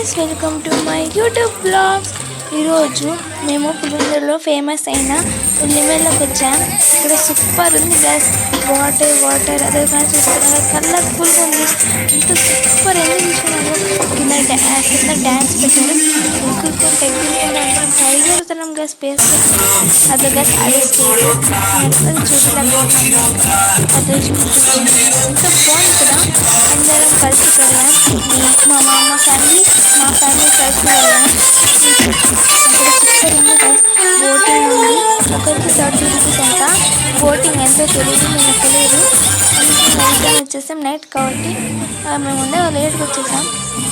guys, welcome to my YouTube vlogs. ఈరోజు మేము పులివెందులలో famous అయిన ఉల్లిమేలకు వచ్చాం. ఇక్కడ సూపర్ ఉంది గైస్. వాటర్ అదే కానీ చూస్తున్నారు, కలర్ఫుల్గా ఉంది. ఇంత సూపర్ ఎందుకు చూసినారు. కింద డ్యాన్స్ పెట్టారు. ఎగురుకుంటే అందరం ట్రై చేస్తున్నాం గైస్. స్పేస్ అదే గైస్, అదే స్టేజ్ చూడలేకపోతున్నాం. అదే ఎంత బాగుంది కదా. అందరం కలిసి వెళ్ళాం. మా ఫ్యామిలీ కలిసి వెళ్ళాం. అక్కడ సూపర్ ఉంది గైస్. బోటింగ్ ఉంది. ఒకరికి 30 రూపీస్ అంట. బోటింగ్ ఎంతో తెలియదు, మేము తెలియదు. నైట్ వచ్చేసాం. నైట్ కాబట్టి మేము ఉండే లేట్గా వచ్చేసాం.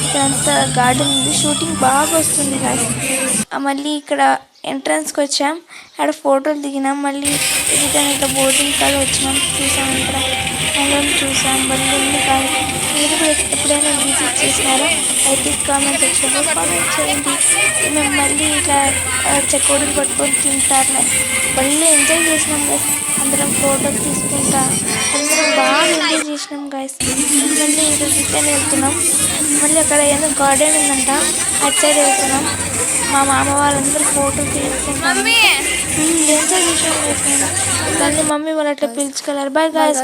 ఇక్కడంతా గార్డెన్ ఉంది. షూటింగ్ బాగా వస్తుంది గైస్. మళ్ళీ ఇక్కడ ఎంట్రన్స్కి వచ్చాం. అక్కడ ఫోటోలు దిగినాం. మళ్ళీ రిటర్న్ ఇట్లా బోటింగ్ కాదు వచ్చినాం. చూసాం, ఇక్కడ అందరం చూసాం. మళ్ళీ ఉంది కాదు. మీరు కూడా ఎప్పుడైనా విజిట్ చేసినారో అయితే కామెంట్ సెక్షన్లో కామెంట్ చేయండి. మేము మళ్ళీ ఇట్లా చెకోడీలు పట్టుకొని తింటారు. మళ్ళీ ఎంజాయ్ చేసినాం గైస్. అందరం ఫోటోలు తీసుకుంటా అందరం బాగా ఎంజాయ్ చేసినాం గైస్. మళ్ళీ ఇంకా రిటర్న్ వెళ్తున్నాం. మళ్ళీ అక్కడ ఏదో గార్డెన్ ఉందంట, అటు సైడ్ వెళ్తున్నాం. మా మామ వాళ్ళందరూ ఫోటోలు తీసుకుంటాం. ఎంజాయ్ చేసినాం గైస్. మళ్ళీ మమ్మీ వాళ్ళు అట్లా పిలుచుకెళ్ళారు. Bye guys.